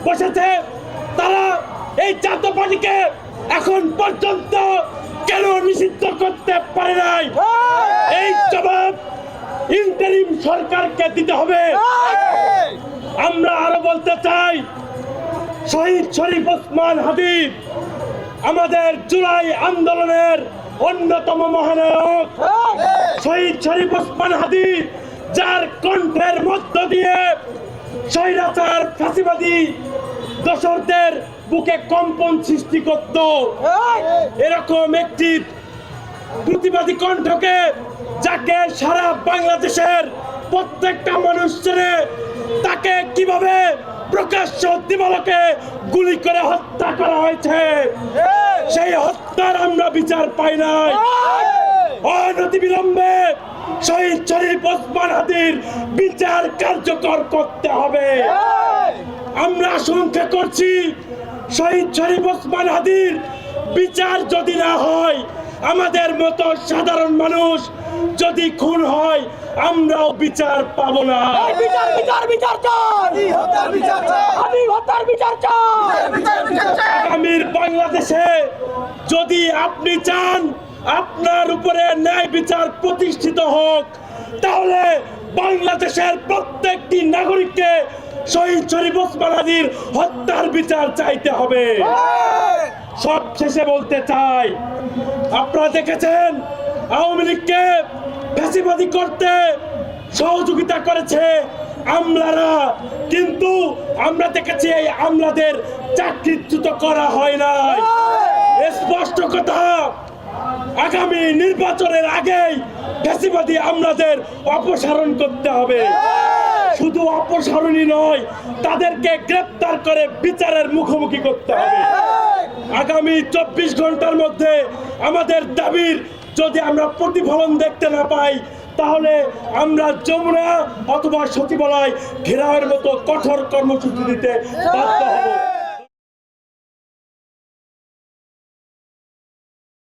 বসেছে, তারা এই জাতীয় পার্টিকে এখন পর্যন্ত কেন নিষিদ্ধ করতে পারে নাই? এই জবাব ইন্টারিম সরকারকে দিতে হবে। আমরা আরো বলতে চাই, শহীদ শরীফ ওসমান হাদী আমাদের জুলাই আন্দোলনের অন্যতম মহানায়ক। শহীদ শরীফ ওসমান হাদী যার কণ্ঠের মধ্য দিয়ে স্বৈরাচার ফাঁসিবাদী দোসরদের বুকে কম্পন সৃষ্টি করত, এরকম একটি প্রতিবাদী কণ্ঠকে, যাকে সারা বাংলাদেশের প্রত্যেকটা মানুষ চেনে, তাকে কিভাবে প্রকাশ্য দিবালোকে গুলি করে হত্যা করা হয়েছে, সেই হত্যার আমরা বিচার পাই নাই। অনতিবিলম্বে শহীদ শরীফ ওসমান হাদীর বিচার কার্যকর করতে হবে। আমরা আশঙ্কা করছি, শহীদ শরীফ ওসমান হাদীর বিচার যদি না হয়, আমাদের মতো সাধারণ মানুষ যদি খুন হয়, আমরাও বিচার পাবো না। আগামীর বাংলাদেশে যদি আপনি চান আপনার উপরে ন্যায় বিচার প্রতিষ্ঠিত হোক, তাহলে বাংলাদেশের প্রত্যেকটি নাগরিককে শহীদ শরীফ ওসমান হাদীর হত্যার বিচার চাইতে হবে। সব শেষে বলতে চাই, আপনারা দেখেছেন আওয়ামী লীগকে ফ্যাসিবাদী করতে সহযোগিতা করেছে আমলারা, কিন্তু আমরা দেখেছি এই আমলাদের চাকরিচ্যুত করা হয় নাই। স্পষ্ট কথা, আগামী নির্বাচনের আগেই ফ্যাসিবাদী আমলাদের অপসারণ করতে হবে। শুধু অপসারণই নয়, তাদেরকে গ্রেপ্তার করে বিচারের মুখোমুখি করতে হবে। আগামী 24 ঘন্টার মধ্যে আমাদের দাবির যদি আমরা প্রতিফলন দেখতে না পাই, তাহলে আমরা যমুনা অথবা সচিবালয় ঘেরাওয়ের মতো কঠোর কর্মসূচি দিতে বাধ্য হব।